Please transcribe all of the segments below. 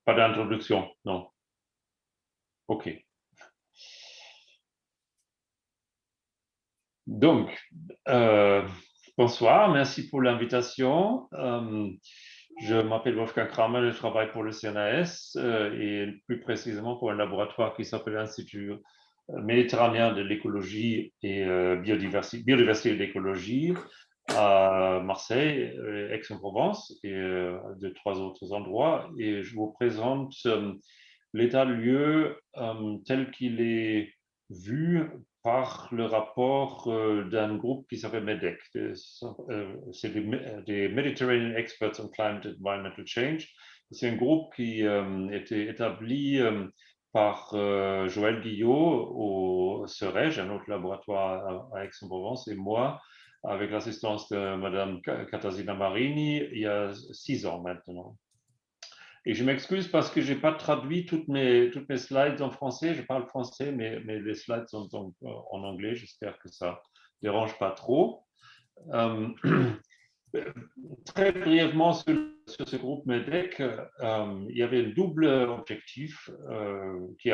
Pas d'introduction, non. OK. Donc, bonsoir, merci pour l'invitation. Je m'appelle Wolfgang Kramer, je travaille pour le CNAS et plus précisément pour un laboratoire qui s'appelle l'Institut méditerranéen de l'écologie et biodiversité et d'écologie à Marseille, Aix-en-Provence et de 3 autres endroits. Et je vous présente l'état de lieu tel qu'il est vu par le rapport d'un groupe qui s'appelle MEDEC. C'est des Mediterranean Experts on Climate and Environmental Change. C'est un groupe qui était établi par Joël Guillot au CEREJ, un autre laboratoire à Aix-en-Provence, et moi, avec l'assistance de Madame Katarzyna Marini, il y a 6 ans maintenant. Et je m'excuse parce que je n'ai pas traduit toutes mes slides en français. Je parle français, mais les slides sont en anglais. J'espère que ça ne dérange pas trop. Très brièvement sur ce groupe MEDEC, il y avait un double objectif qui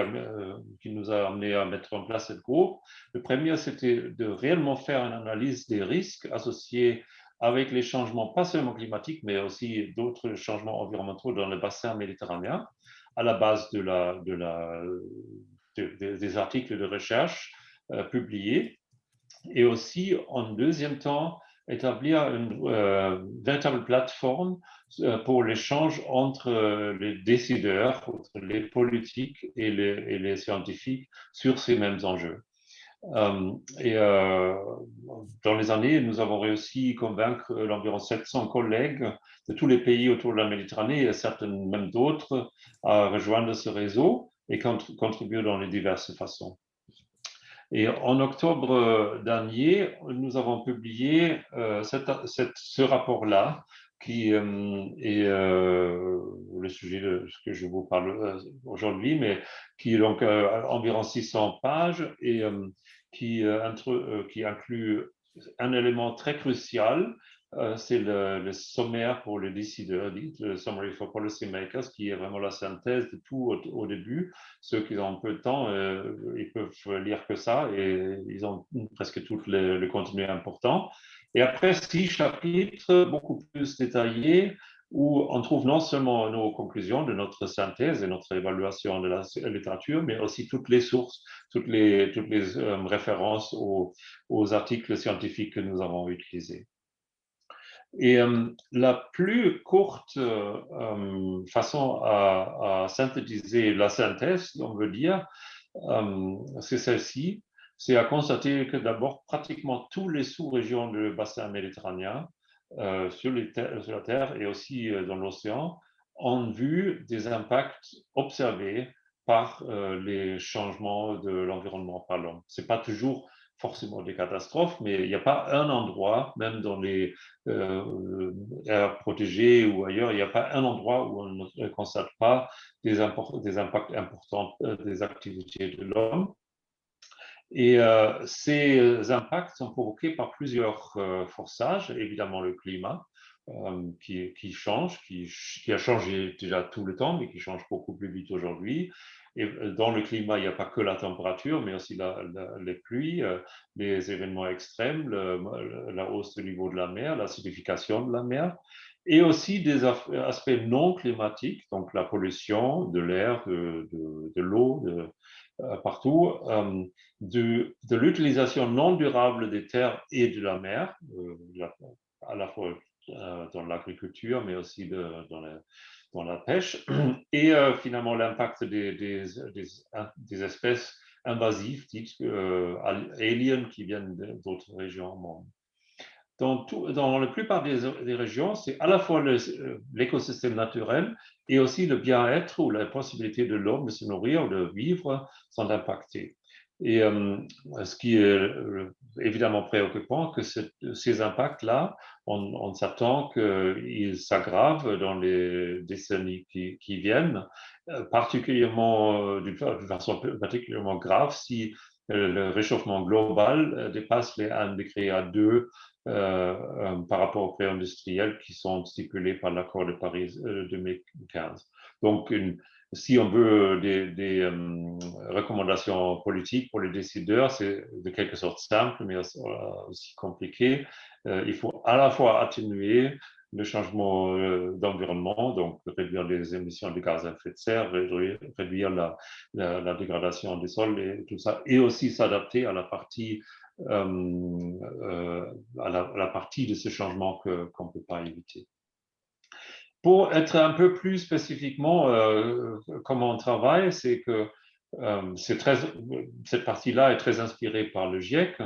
nous a amené à mettre en place ce groupe. Le premier, c'était de réellement faire une analyse des risques associés avec les changements, pas seulement climatiques, mais aussi d'autres changements environnementaux dans le bassin méditerranéen, à la base des articles de recherche publiés. Et aussi, en deuxième temps, établir une véritable plateforme pour l'échange entre les décideurs, entre les politiques et les scientifiques sur ces mêmes enjeux. Dans les années, nous avons réussi à convaincre environ 700 collègues de tous les pays autour de la Méditerranée et certains même d'autres à rejoindre ce réseau et contribuer dans les diverses façons. Et en octobre dernier, nous avons publié ce rapport-là, qui est le sujet de ce que je vous parle aujourd'hui, mais qui est donc environ 600 pages et qui inclut un élément très crucial, c'est le sommaire pour les décideurs, le Summary for Policymakers, qui est vraiment la synthèse de tout au début. Ceux qui ont un peu de temps, ils peuvent lire que ça et ils ont presque tout le contenu important. Et après, 6 chapitres beaucoup plus détaillés où on trouve non seulement nos conclusions de notre synthèse et notre évaluation de la littérature, mais aussi toutes les sources, toutes les références aux articles scientifiques que nous avons utilisés. Et la plus courte façon à synthétiser la synthèse, on veut dire, c'est celle-ci, c'est à constater que d'abord, pratiquement tous les sous-régions du bassin méditerranéen sur la Terre et aussi dans l'océan ont vu des impacts observés par les changements de l'environnement par l'homme. Ce n'est pas toujours forcément des catastrophes, mais il n'y a pas un endroit, même dans les aires protégées ou ailleurs, il n'y a pas un endroit où on ne constate pas des impacts importants des activités de l'homme. Et ces impacts sont provoqués par plusieurs forçages, évidemment le climat qui change, qui a changé déjà tout le temps, mais qui change beaucoup plus vite aujourd'hui. Et dans le climat, il n'y a pas que la température, mais aussi les pluies, les événements extrêmes, la hausse du niveau de la mer, l'acidification de la mer, et aussi des aspects non climatiques, donc la pollution de l'air, de l'eau, partout, de l'utilisation non durable des terres et de la mer, à la fois dans l'agriculture, mais aussi dans la pêche, et finalement l'impact des espèces invasives, dites aliens, qui viennent d'autres régions du monde. Dans la plupart des régions, c'est à la fois l'écosystème naturel et aussi le bien-être ou la possibilité de l'homme de se nourrir, de vivre, sont impactés. Et ce qui est évidemment préoccupant, que ces impacts-là, on s'attend qu'ils s'aggravent dans les décennies qui viennent, particulièrement d'une façon particulièrement grave si le réchauffement global dépasse les 1 degré à 2 par rapport aux pré-industriels qui sont stipulés par l'accord de Paris 2015. Donc, si on veut des recommandations politiques pour les décideurs, c'est de quelque sorte simple, mais aussi compliqué. Il faut à la fois atténuer le changement d'environnement, donc réduire les émissions de gaz à effet de serre, réduire la dégradation des sols et tout ça, et aussi s'adapter à la partie à la partie de ce changement qu'on ne peut pas éviter. Pour être un peu plus spécifiquement comment on travaille, c'est que cette partie-là est très inspirée par le GIEC.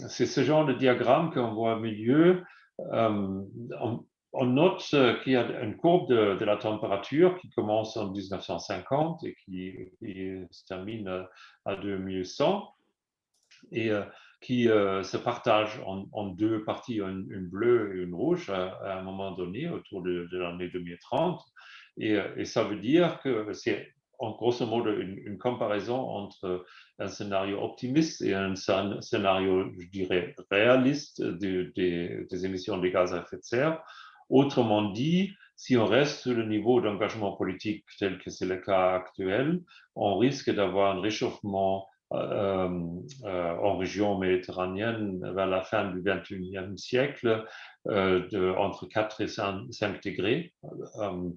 C'est ce genre de diagramme qu'on voit au milieu. On note qu'il y a une courbe de la température qui commence en 1950 et qui se termine à 2100 et qui se partagent en deux parties, une bleue et une rouge, à un moment donné, autour de l'année 2030. Et ça veut dire que c'est en grosso modo une comparaison entre un scénario optimiste et un scénario, je dirais, réaliste des émissions de gaz à effet de serre. Autrement dit, si on reste sur le niveau d'engagement politique tel que c'est le cas actuel, on risque d'avoir un réchauffement en région méditerranéenne vers la fin du XXIe siècle entre 4 et 5 degrés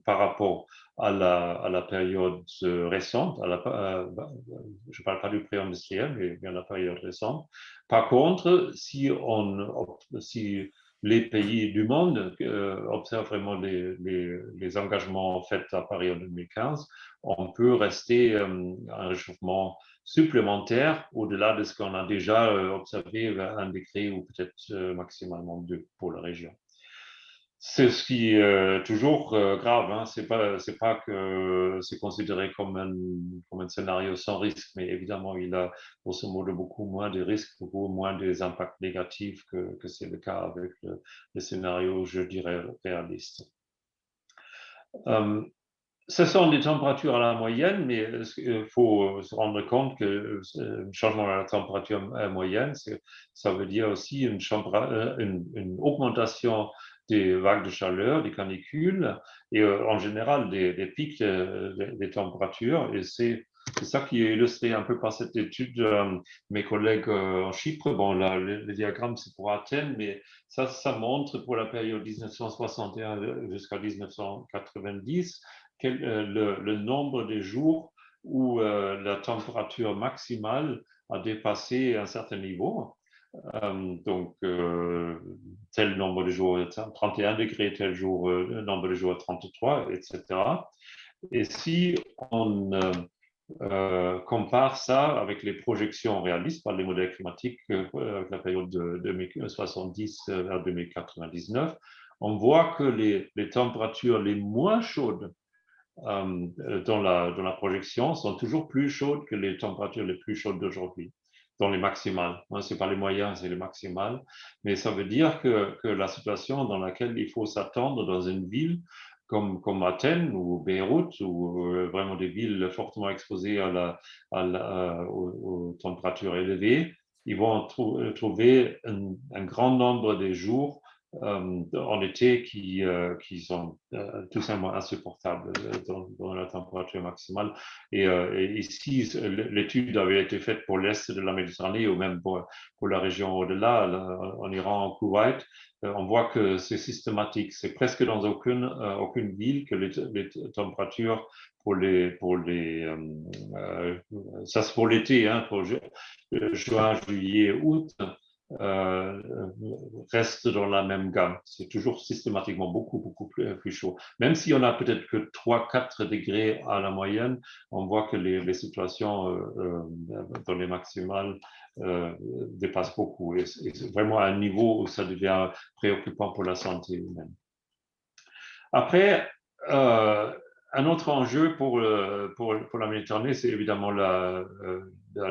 par rapport à la période récente. Je ne parle pas du pré-industriel, mais bien la période récente. Par contre, si les pays du monde observent vraiment les engagements faits à Paris en 2015, on peut rester un réchauffement supplémentaire au-delà de ce qu'on a déjà observé vers 1 degré ou peut-être maximalement 2 pour la région. C'est ce qui est toujours grave, hein. C'est pas que c'est considéré comme un scénario sans risque, mais évidemment, il a grosso modo beaucoup moins de risques, beaucoup moins des impacts négatifs que c'est le cas avec le scénario, je dirais, réaliste. Ce sont des températures à la moyenne, mais il faut se rendre compte que le changement de la température moyenne, ça veut dire aussi une augmentation des vagues de chaleur, des canicules, et en général des pics des températures. Et c'est ça qui est illustré un peu par cette étude. Mes collègues en Chypre, bon, là, le diagramme, c'est pour Athènes, mais ça montre pour la période 1961 jusqu'à 1990 le nombre de jours où la température maximale a dépassé un certain niveau. Donc, tel nombre de jours 31 degrés, tel jour, nombre de jours 33, etc. Et si on compare ça avec les projections réalistes par les modèles climatiques, avec la période de 2070 à 2099, on voit que les températures les moins chaudes dans la projection sont toujours plus chaudes que les températures les plus chaudes d'aujourd'hui, dans les maximales. Ce n'est pas les moyens, c'est les maximales. Mais ça veut dire que la situation dans laquelle il faut s'attendre dans une ville comme Athènes ou Beyrouth, ou vraiment des villes fortement exposées aux températures élevées, ils vont trouver un grand nombre de jours en été qui sont tout simplement insupportables dans la température maximale. Et ici, l'étude avait été faite pour l'est de la Méditerranée ou même pour la région au-delà, en Iran, en Koweït. On voit que c'est systématique. C'est presque dans aucune ville que les températures ça c'est pour l'été, hein, pour juin, juillet, août, euh, reste dans la même gamme. C'est toujours systématiquement beaucoup plus chaud. Même si on a peut-être que 3-4 degrés à la moyenne, on voit que les situations dans les maximales dépassent beaucoup. Et c'est vraiment à un niveau où ça devient préoccupant pour la santé humaine. Après, un autre enjeu pour la Méditerranée, c'est évidemment la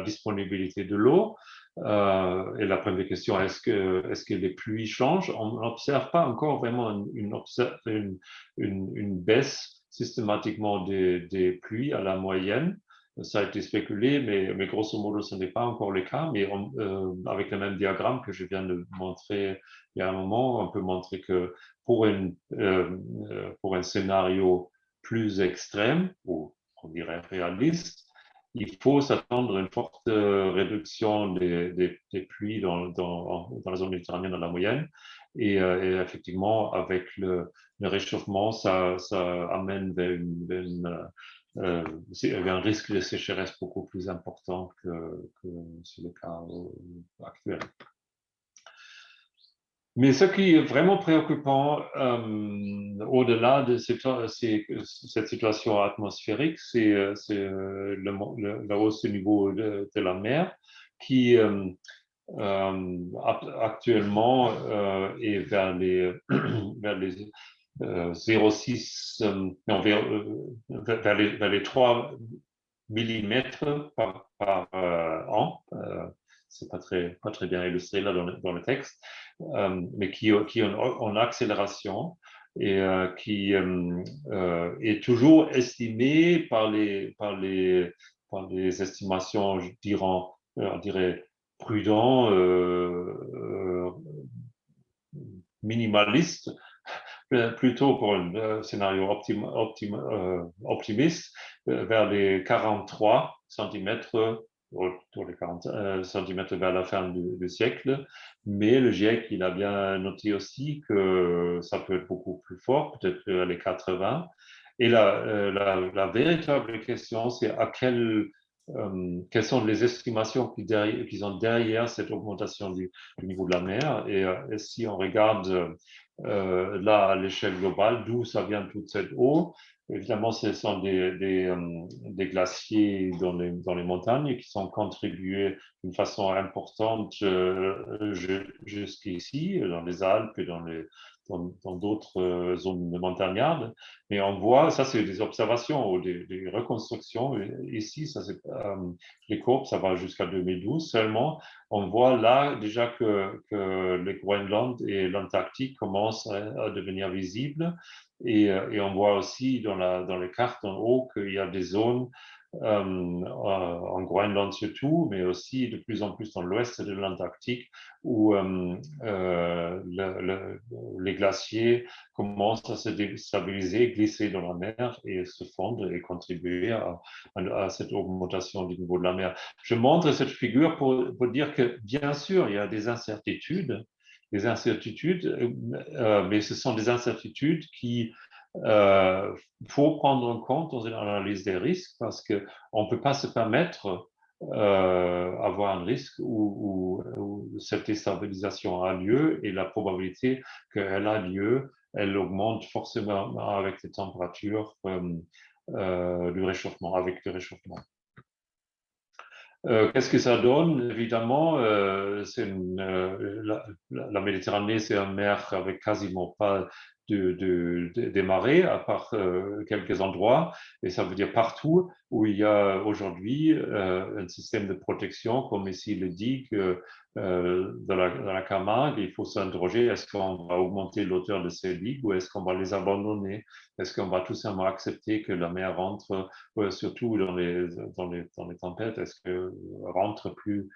disponibilité de l'eau. Et la première question, est-ce que les pluies changent? On n'observe pas encore vraiment une baisse systématiquement des pluies à la moyenne. Ça a été spéculé, mais grosso modo, ce n'est pas encore le cas. Mais avec le même diagramme que je viens de montrer il y a un moment, on peut montrer que pour un scénario plus extrême, ou on dirait réaliste, il faut s'attendre à une forte réduction des pluies dans la zone méditerranéenne dans la moyenne. Et effectivement, avec le réchauffement, ça amène vers un risque de sécheresse beaucoup plus important que c'est le cas actuel. Mais ce qui est vraiment préoccupant, au-delà de cette situation atmosphérique, c'est la hausse du niveau de la mer qui actuellement est vers les, vers les 0,6, non, vers les 3 millimètres par an. C'est pas très bien illustré là dans le texte, mais qui est en accélération et qui est toujours estimé par les estimations, je dirais prudents, minimalistes, plutôt pour un scénario optimiste, vers les 43 cm, autour des 40 cm vers la fin du siècle. Mais le GIEC, il a bien noté aussi que ça peut être beaucoup plus fort, peut-être les 80. Et la véritable question, c'est quelles sont les estimations qui sont derrière cette augmentation du niveau de la mer. Et si on regarde là, à l'échelle globale, d'où ça vient toute cette eau. Évidemment, ce sont des glaciers dans les montagnes qui sont contribués d'une façon importante jusqu'ici, dans les Alpes et dans d'autres zones montagnardes. Mais on voit, ça c'est des observations ou des reconstructions. Ici, les courbes, ça va jusqu'à 2012 seulement. On voit là déjà que le Groenland et l'Antarctique commencent à devenir visibles. Et on voit aussi dans les cartes en haut qu'il y a des zones en Groenland surtout, mais aussi de plus en plus dans l'ouest de l'Antarctique, où les glaciers commencent à se déstabiliser, glisser dans la mer et se fondre et contribuer à cette augmentation du niveau de la mer. Je montre cette figure pour dire que, bien sûr, il y a des incertitudes, mais ce sont des incertitudes qui faut prendre en compte dans une analyse des risques parce qu'on ne peut pas se permettre avoir un risque où cette déstabilisation a lieu et la probabilité qu'elle a lieu, elle augmente forcément avec les températures du réchauffement, avec le réchauffement. Qu'est-ce que ça donne? Évidemment, la Méditerranée, c'est une mer avec quasiment pas des marées, à part quelques endroits, et ça veut dire partout où il y a aujourd'hui un système de protection, comme ici le dit, dans la Camargue, il faut s'interroger, est-ce qu'on va augmenter l'auteur de ces digues ou est-ce qu'on va les abandonner? Est-ce qu'on va tout simplement accepter que la mer rentre, surtout dans les tempêtes, est-ce que rentre plus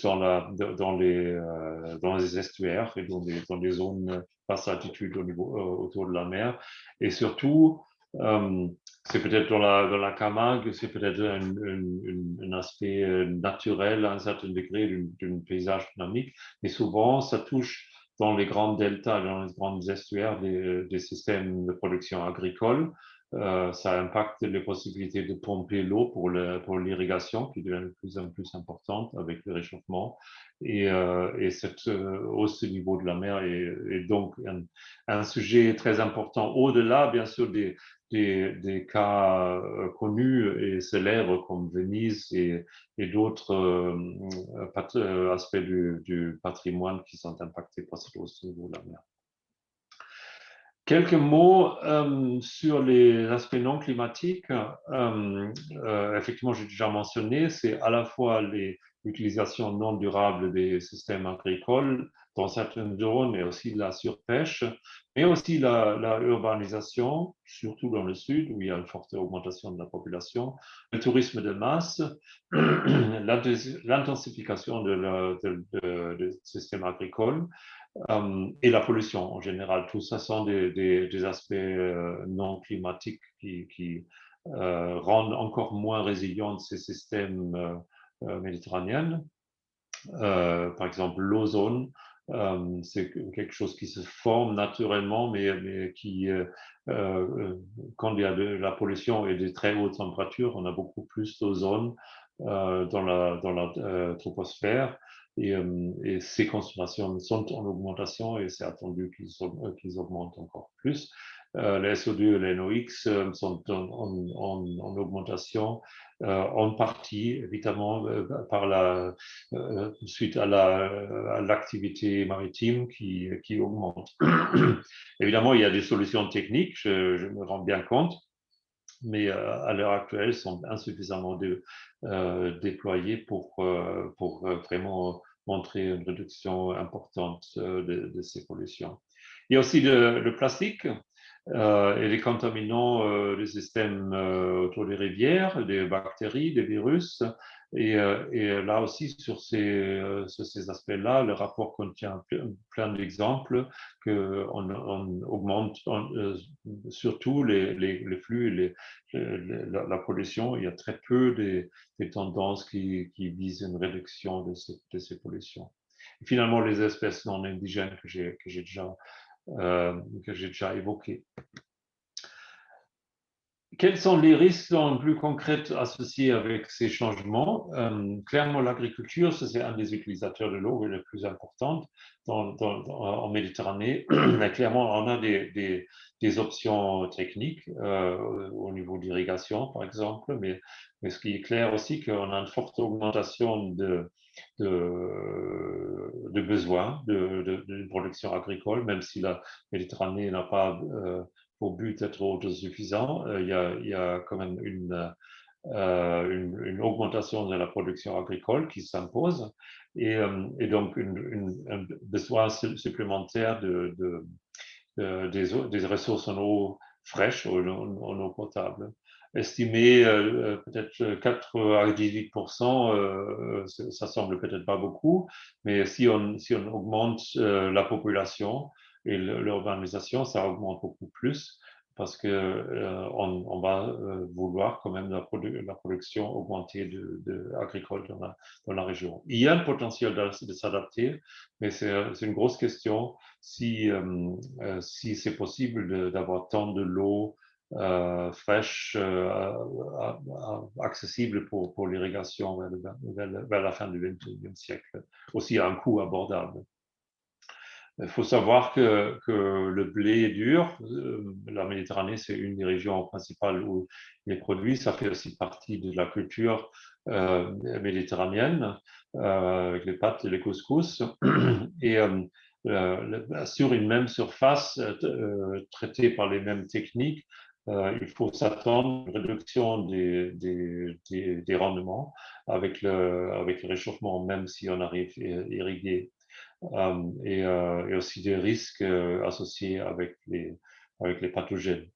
dans les estuaires et dans les zones basse altitude autour de la mer. Et surtout, c'est peut-être dans la Camargue, c'est peut-être un aspect naturel à un certain degré d'un paysage dynamique, mais souvent ça touche dans les grandes deltas, dans les grandes estuaires des systèmes de production agricole. Ça impacte les possibilités de pomper l'eau pour l'irrigation qui devient de plus en plus importante avec le réchauffement. Et cette hausse du niveau de la mer est donc un sujet très important au-delà, bien sûr, des cas connus et célèbres comme Venise et d'autres aspects du patrimoine qui sont impactés par cette hausse du niveau de la mer. Quelques mots sur les aspects non climatiques. Effectivement, j'ai déjà mentionné, c'est à la fois l'utilisation non durable des systèmes agricoles dans certaines zones et aussi la surpêche. mais aussi la urbanisation, surtout dans le sud, où il y a une forte augmentation de la population, le tourisme de masse, l'intensification du système agricole et la pollution en général. Tout ça sont des aspects non climatiques qui rendent encore moins résilients ces systèmes méditerranéens. Par exemple, l'ozone, c'est quelque chose qui se forme naturellement, mais qui, quand il y a de la pollution et des très hautes températures, on a beaucoup plus d'ozone dans la troposphère. Et ces concentrations sont en augmentation et c'est attendu qu'ils augmentent encore plus. Les SO2 et les NOx sont en augmentation, en partie, évidemment, suite à l'activité maritime qui augmente. Évidemment, il y a des solutions techniques, je me rends bien compte, mais à l'heure actuelle, sont insuffisamment déployées pour vraiment montrer une réduction importante de ces pollutions. Il y a aussi le plastique et les contaminants des systèmes autour des rivières, des bactéries, des virus. Et là aussi, sur ces aspects-là, le rapport contient plein d'exemples qu'on augmente surtout les flux, la pollution. Il y a très peu des tendances qui visent une réduction de ces pollutions. Et finalement, les espèces non indigènes que j'ai déjà évoquées. Quels sont les risques plus concrets associés avec ces changements? Clairement, l'agriculture, c'est un des utilisateurs de l'eau les plus importants en Méditerranée. Mais clairement, on a des options techniques au niveau d'irrigation, par exemple, mais ce qui est clair aussi, qu'on a une forte augmentation de besoins de production agricole, même si la Méditerranée n'a pas pour but d'être autosuffisant, il y a quand même une augmentation de la production agricole qui s'impose et donc un besoin supplémentaire des ressources en eau fraîche, en eau potable. Estimé peut-être 4 à 18%, ça semble peut-être pas beaucoup, mais si on augmente la population et l'urbanisation, ça augmente beaucoup plus parce que on va vouloir quand même la production augmentée agricole dans la région. Il y a le potentiel de s'adapter, mais c'est une grosse question si c'est possible d'avoir tant de l'eau fraîche accessible pour l'irrigation vers la fin du XXIe siècle, aussi à un coût abordable. Il faut savoir que le blé est dur. La Méditerranée, c'est une des régions principales où il est produit. Ça fait aussi partie de la culture méditerranéenne, avec les pâtes et les couscous. Et sur une même surface, traitée par les mêmes techniques, il faut s'attendre à une réduction des rendements avec le réchauffement, même si on arrive à irriguer et aussi des risques associés avec les pathogènes.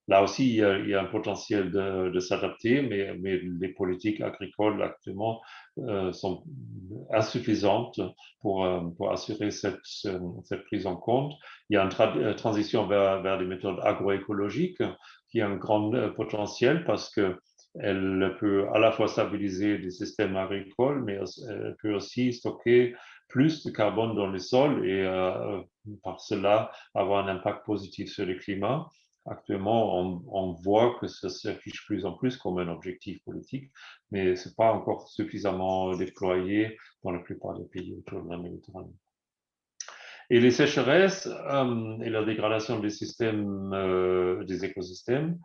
Là aussi, il y a un potentiel de s'adapter, mais les politiques agricoles actuellement sont insuffisantes pour assurer cette prise en compte. Il y a une transition vers des méthodes agroécologiques qui a un grand potentiel parce que elle peut à la fois stabiliser des systèmes agricoles, mais elle peut aussi stocker plus de carbone dans les sols et par cela avoir un impact positif sur le climat. Actuellement, on voit que ça s'affiche plus en plus comme un objectif politique, mais ce n'est pas encore suffisamment déployé dans la plupart des pays autour de la Méditerranée. Et les sécheresses et la dégradation des systèmes, des écosystèmes,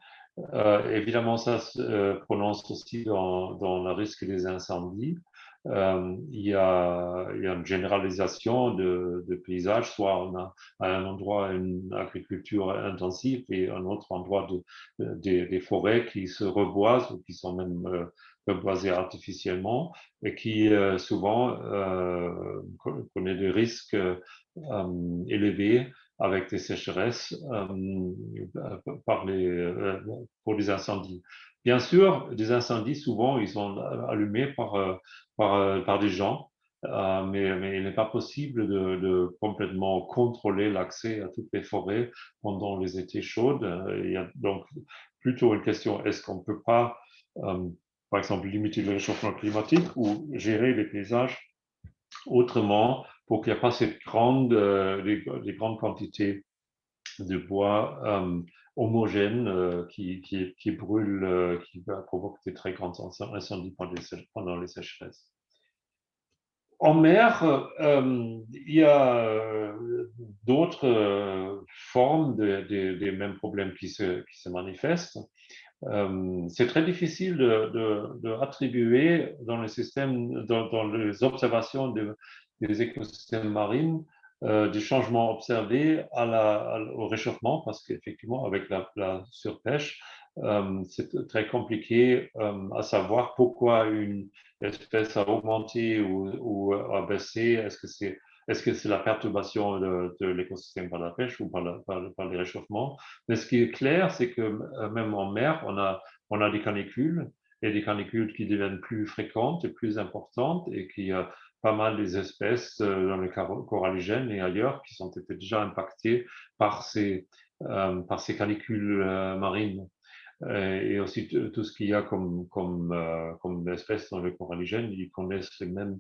évidemment, ça se prononce aussi dans le risque des incendies. Il y a une généralisation de paysages, soit on a à un endroit une agriculture intensive et à un autre endroit des forêts qui se reboisent ou qui sont même reboisées artificiellement et qui souvent connaissent des risques élevés avec des sécheresses pour des incendies. Bien sûr, des incendies, souvent, ils sont allumés par des gens, mais il n'est pas possible de complètement contrôler l'accès à toutes les forêts pendant les étés chauds. Il y a donc plutôt une question, est-ce qu'on ne peut pas, par exemple, limiter le réchauffement climatique ou gérer les paysages autrement pour qu'il n'y ait pas des grandes quantités de bois homogènes qui brûlent, qui provoquent des très grands incendies pendant les sécheresses. En mer, il y a d'autres formes des mêmes problèmes qui se manifestent. C'est très difficile de attribuer dans les systèmes, dans les observations des écosystèmes marins, des changements observés au réchauffement, parce qu'effectivement, avec la surpêche, c'est très compliqué à savoir pourquoi une espèce a augmenté ou a baissé. Est-ce que c'est la perturbation de l'écosystème par la pêche ou par les réchauffements? Mais ce qui est clair, c'est que même en mer, on a des canicules et des canicules qui deviennent plus fréquentes et plus importantes et qu'il y a pas mal des espèces dans les coralligènes et ailleurs qui sont été déjà impactées par ces canicules marines. Et aussi tout ce qu'il y a comme espèces dans les coralligènes, ils connaissent les mêmes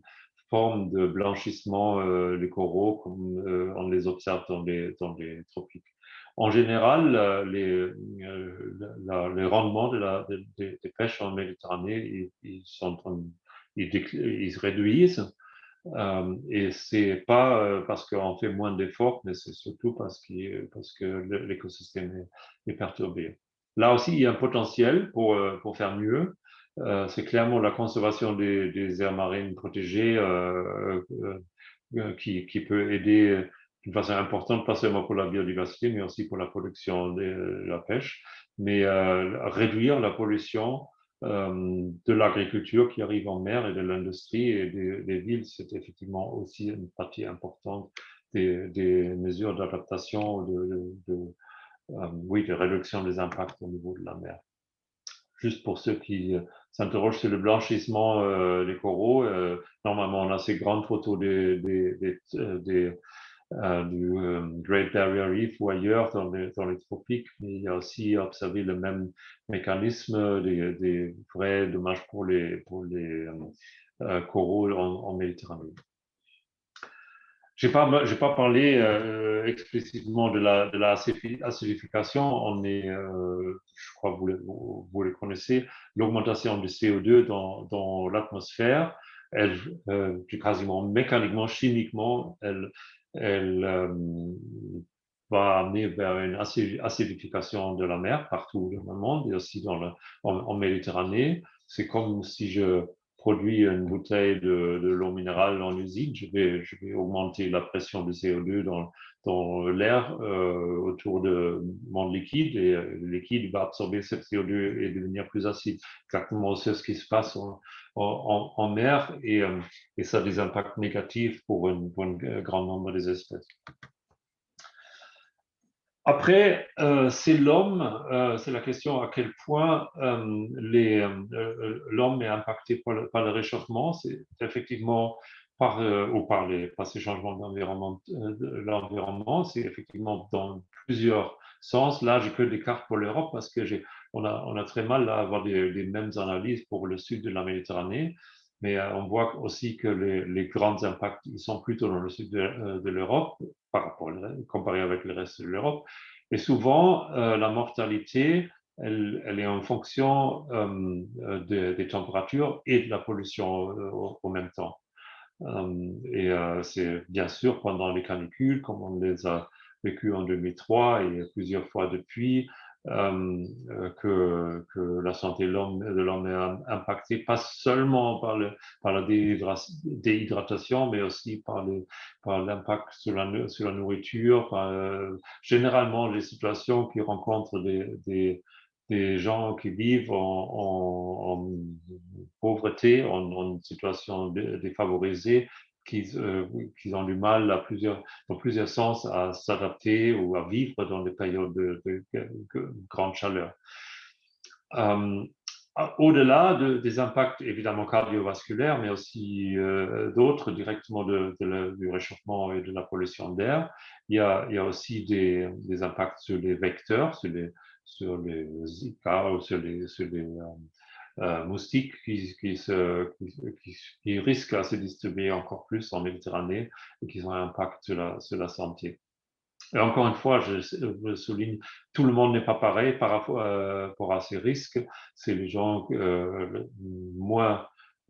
formes de blanchissement des coraux comme on les observe dans les tropiques. En général, les rendements des pêches en Méditerranée, ils se réduisent. Et c'est pas parce qu'on fait moins d'efforts, mais c'est surtout parce que l'écosystème est perturbé. Là aussi, il y a un potentiel pour faire mieux. C'est clairement la conservation des aires marines protégées qui peut aider d'une façon importante, pas seulement pour la biodiversité, mais aussi pour la production de la pêche. Mais réduire la pollution de l'agriculture qui arrive en mer et de l'industrie et des villes, c'est effectivement aussi une partie importante des mesures d'adaptation, oui, de réduction des impacts au niveau de la mer. Juste pour ceux qui s'interrogent sur le blanchissement des coraux, normalement on a ces grandes photos du Great Barrier Reef ou ailleurs dans les tropiques, mais il y a aussi observé le même mécanisme des vrais dommages pour les coraux en Méditerranée. J'ai pas parlé explicitement de la acidification. Je crois que vous les connaissez, l'augmentation du CO2 dans l'atmosphère. Elle, quasiment mécaniquement, chimiquement, elle va amener vers une acidification de la mer partout dans le monde et aussi en Méditerranée. C'est comme si je produis une bouteille de l'eau minérale en usine, je vais augmenter la pression de CO2 dans l'air autour de mon liquide et le liquide va absorber ce CO2 et devenir plus acide. Exactement, c'est ce qui se passe en mer et ça a des impacts négatifs pour un grand nombre des espèces. Après, c'est l'homme, c'est la question à quel point l'homme est impacté par le réchauffement. C'est effectivement par ces changements de l'environnement, c'est effectivement dans plusieurs sens. Là, j'ai que des cartes pour l'Europe parce que on a très mal à avoir les mêmes analyses pour le sud de la Méditerranée. Mais on voit aussi que les grands impacts ils sont plutôt dans le sud de l'Europe comparé avec le reste de l'Europe. Et souvent, la mortalité, elle est en fonction des températures et de la pollution au même temps. C'est bien sûr pendant les canicules, comme on les a vécues en 2003 et plusieurs fois depuis, que la santé de l'homme est impactée, pas seulement par la déhydratation, mais aussi par l'impact sur la nourriture, généralement les situations qui rencontrent des gens qui vivent en pauvreté, en situation défavorisée, qui ont du mal dans plusieurs sens à s'adapter ou à vivre dans des périodes de grande chaleur. Au-delà des impacts évidemment cardiovasculaires, mais aussi d'autres directement du réchauffement et de la pollution d'air, il y a aussi des impacts sur les vecteurs, sur les Zika ou sur les moustiques qui risquent à se distribuer encore plus en Méditerranée et qui ont un impact sur la santé. Et encore une fois, je souligne, tout le monde n'est pas pareil par rapport à ces risques. C'est les gens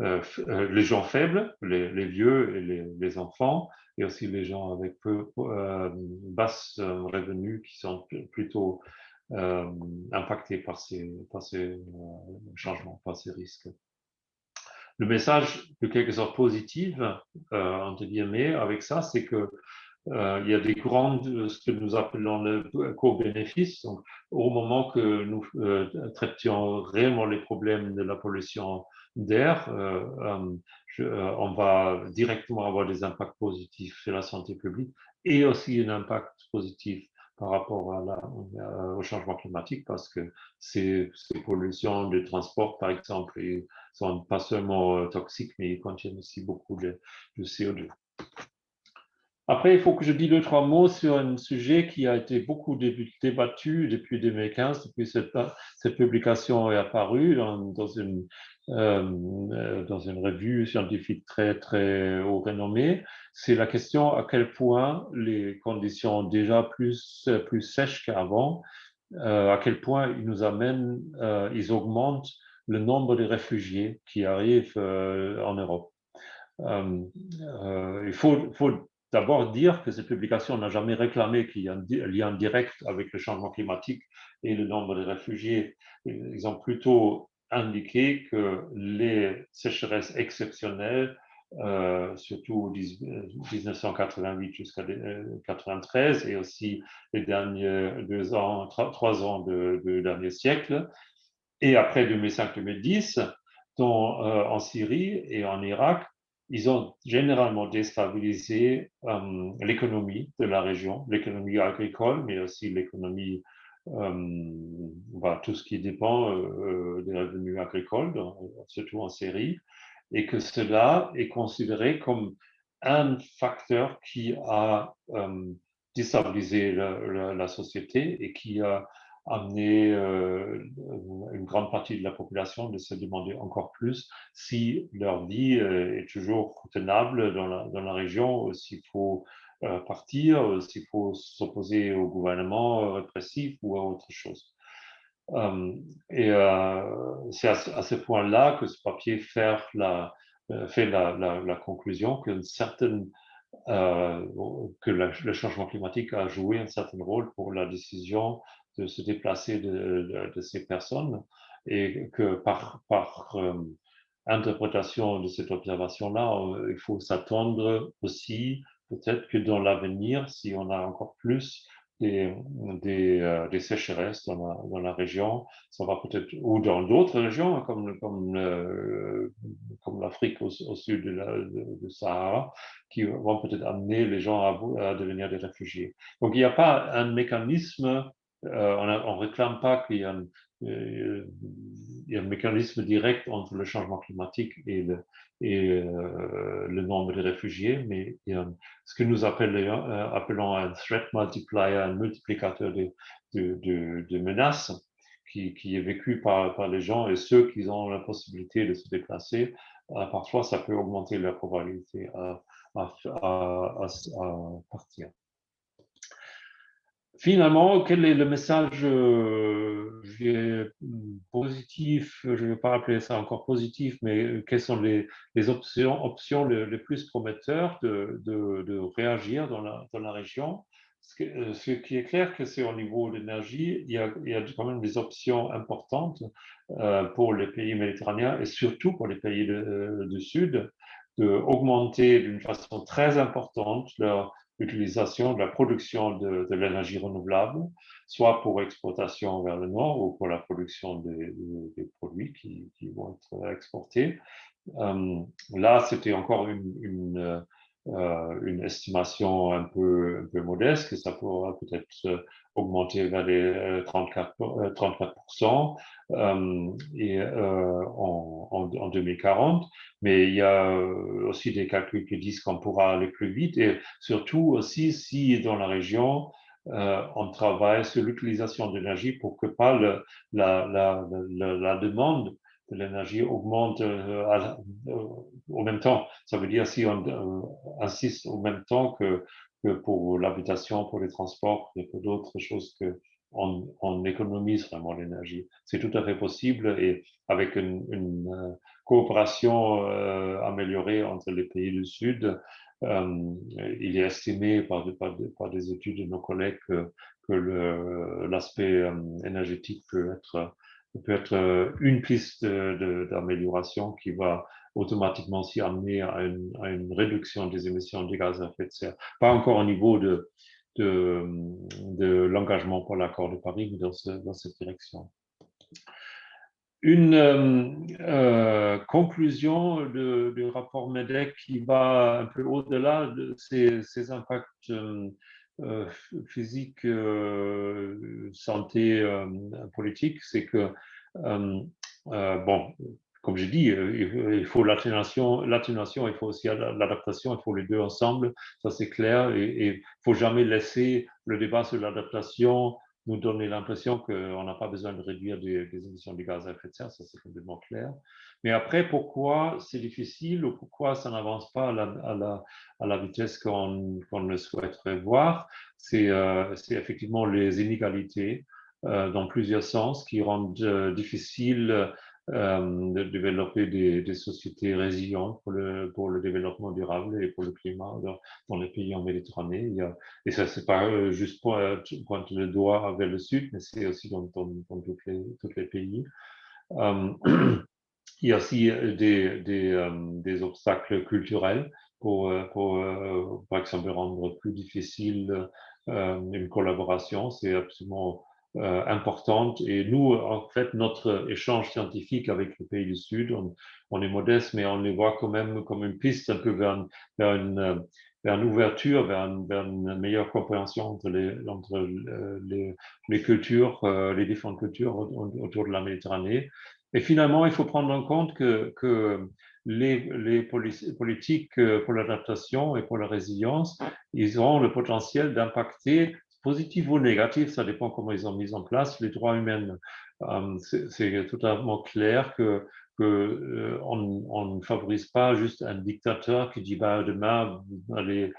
les gens faibles, les vieux et les enfants, et aussi les gens avec peu basses revenus qui sont plutôt impactés par ces changements, par ces risques. Le message de quelque sorte positif, entre guillemets, avec ça, c'est que il y a des grandes, ce que nous appelons le co-bénéfice. Donc, au moment que nous traitions réellement les problèmes de la pollution d'air, on va directement avoir des impacts positifs sur la santé publique et aussi un impact positif par rapport au changement climatique parce que ces pollutions de transport, par exemple, ils sont pas seulement toxiques, mais ils contiennent aussi beaucoup de CO2. Après, il faut que je dise deux, trois mots sur un sujet qui a été beaucoup débattu depuis 2015, depuis cette publication est apparue dans une revue scientifique très, très haut renommée. C'est la question à quel point les conditions déjà plus sèches qu'avant, à quel point ils augmentent le nombre de réfugiés qui arrivent en Europe. Il faut d'abord dire que cette publication n'a jamais réclamé qu'il y ait un lien direct avec le changement climatique et le nombre de réfugiés. Ils ont plutôt indiqué que les sécheresses exceptionnelles, surtout 1988 jusqu'à 1993 et aussi les derniers 3 ans du dernier siècle, et après 2005-2010, en Syrie et en Irak, ils ont généralement déstabilisé l'économie de la région, l'économie agricole, mais aussi l'économie, tout ce qui dépend des revenus agricoles, surtout en Syrie, et que cela est considéré comme un facteur qui a déstabilisé la société et qui a amené une grande partie de la population de se demander encore plus si leur vie est toujours tenable dans la région, s'il faut partir, s'il faut s'opposer au gouvernement répressif ou à autre chose. C'est à ce point-là que ce papier fait la conclusion que le changement climatique a joué un certain rôle pour la décision de se déplacer de ces personnes et que par interprétation de cette observation-là, il faut s'attendre aussi peut-être que dans l'avenir, si on a encore plus des sécheresses dans la région, ça va peut-être, ou dans d'autres régions, comme l'Afrique au sud du Sahara, qui vont peut-être amener les gens à devenir des réfugiés. Donc, il n'y a pas un mécanisme, on ne réclame pas qu'il y a il y a un mécanisme direct entre le changement climatique et le nombre de réfugiés, mais il y a ce que nous appelons un threat multiplier, un multiplicateur de menaces qui est vécu par les gens et ceux qui ont la possibilité de se déplacer. Parfois, ça peut augmenter leur probabilité à partir. Finalement, quel est le message positif? Je ne vais pas appeler ça encore positif, mais quelles sont les options les plus prometteurs de réagir dans la région? Ce qui est clair, que c'est au niveau de l'énergie, il y a quand même des options importantes pour les pays méditerranéens et surtout pour les pays du Sud, d'augmenter d'une façon très importante l'utilisation de la production de l'énergie renouvelable, soit pour exportation vers le nord ou pour la production des produits qui vont être exportés. Là, c'était encore une estimation un peu modeste, que ça pourra peut-être augmenter vers les 34%, en 2040. Mais il y a aussi des calculs qui disent qu'on pourra aller plus vite, et surtout aussi si dans la région, on travaille sur l'utilisation de l'énergie pour que pas la demande de l'énergie augmente au même temps. Ça veut dire si on insiste au même temps que pour l'habitation, pour les transports et pour d'autres choses, que on économise vraiment l'énergie. C'est tout à fait possible, et avec une coopération améliorée entre les pays du Sud, il est estimé par des études de nos collègues que l'aspect énergétique peut être une piste d'amélioration qui va automatiquement s'y amener à une réduction des émissions de gaz à effet de serre. Pas encore au niveau de, de l'engagement pour l'accord de Paris, mais dans cette direction. Une conclusion du rapport MEDEC qui va un peu au-delà de ces impacts physiques, santé, politique, c'est que, bon, comme j'ai dit, il faut l'atténuation, il faut aussi l'adaptation, il faut les deux ensemble, ça c'est clair, et il ne faut jamais laisser le débat sur l'adaptation nous donner l'impression qu'on n'a pas besoin de réduire des émissions de gaz à effet de serre, ça c'est complètement clair. Mais après, pourquoi c'est difficile, ou pourquoi ça n'avance pas à la vitesse qu'on le souhaiterait voir, c'est effectivement les inégalités dans plusieurs sens qui rendent difficile de développer des sociétés résilientes pour le développement durable et pour le climat dans les pays en Méditerranée. Et ça, c'est pas juste pointer le doigt vers le sud, mais c'est aussi dans tous les pays. Il y a aussi des obstacles culturels pour, par exemple, rendre plus difficile une collaboration. C'est absolument importante. Et nous, en fait, notre échange scientifique avec les pays du Sud, on est modeste, mais on les voit quand même comme une piste un peu vers une ouverture, vers une meilleure compréhension entre les cultures, les différentes cultures autour de la Méditerranée. Et finalement, il faut prendre en compte que les politiques pour l'adaptation et pour la résilience, ils auront le potentiel d'impacter, positif ou négatif, ça dépend comment ils ont mis en place, les droits humains. C'est totalement clair on ne favorise pas juste un dictateur qui dit bah, demain, vous allez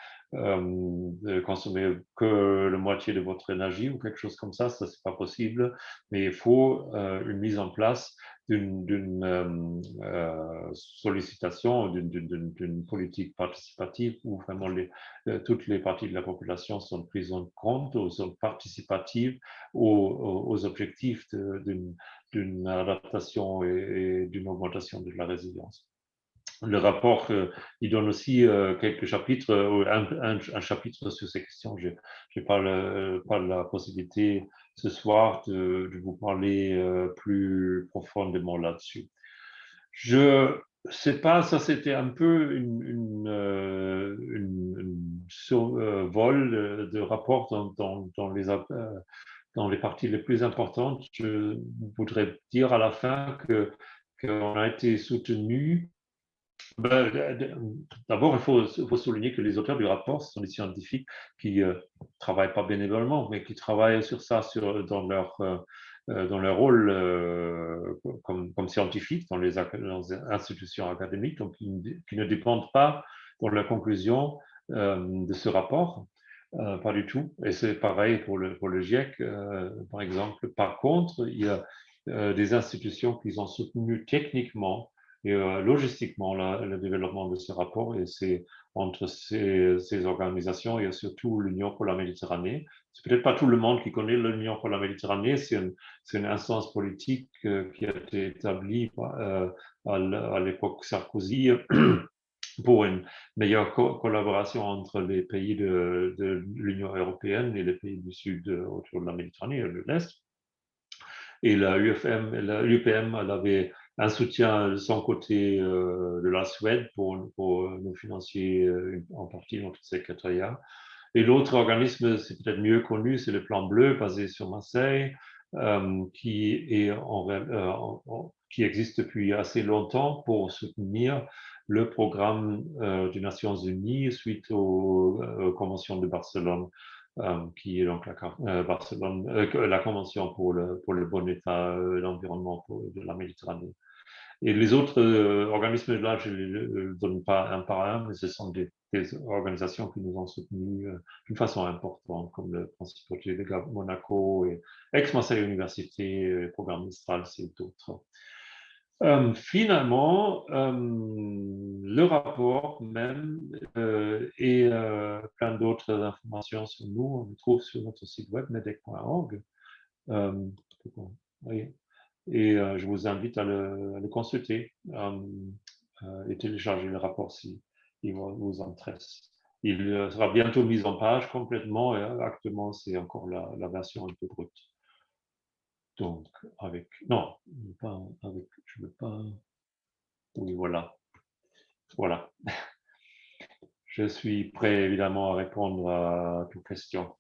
consommer que la moitié de votre énergie ou quelque chose comme ça c'est pas possible. Mais il faut une mise en place d'une sollicitation, d'une politique participative où vraiment toutes les parties de la population sont prises en compte, ou sont participatives aux objectifs d'une adaptation et d'une augmentation de la résilience. Le rapport, il donne aussi quelques chapitres, un chapitre sur ces questions. Je n'ai pas la possibilité ce soir de vous parler plus profondément là-dessus. Je sais pas, ça c'était un peu une survol de rapport dans les parties les plus importantes. Je voudrais dire à la fin qu'on a été soutenu. D'abord, il faut souligner que les auteurs du rapport ce sont des scientifiques qui ne travaillent pas bénévolement, mais qui travaillent sur ça dans leur rôle comme scientifiques dans les institutions académiques, donc qui ne dépendent pas dans la conclusion de ce rapport. Pas du tout. Et c'est pareil pour le GIEC, par exemple. Par contre, il y a des institutions qui ont soutenu techniquement et logistiquement le développement de ce rapport. Et c'est entre ces organisations, il y a surtout l'Union pour la Méditerranée. C'est peut-être pas tout le monde qui connaît l'Union pour la Méditerranée. C'est une instance politique qui a été établie à l'époque Sarkozy pour une meilleure collaboration entre les pays de l'Union européenne et les pays du Sud autour de la Méditerranée et de l'Est. Et l'UPM, elle avait un soutien de son côté de la Suède pour nous financer en partie notre secrétariat. Et l'autre organisme, c'est peut-être mieux connu, c'est le Plan Bleu, basé sur Marseille, qui existe depuis assez longtemps pour soutenir le programme des Nations Unies suite aux conventions de Barcelone, qui est donc la convention pour le bon état de l'environnement de la Méditerranée. Et les autres organismes, là, je ne les donne pas un par un, mais ce sont des organisations qui nous ont soutenus d'une façon importante, comme le Principauté de Monaco et Aix-Marseille Université, Programme Mistral, et d'autres. Finalement, le rapport même et plein d'autres informations sur nous, on le trouve sur notre site web medec.org. Oui. Et je vous invite à le consulter et télécharger le rapport si il vous intéresse. Il sera bientôt mis en page complètement et actuellement c'est encore la version un peu brute. Donc non, pas avec, je veux pas, oui voilà, voilà. Je suis prêt évidemment à répondre à toutes questions.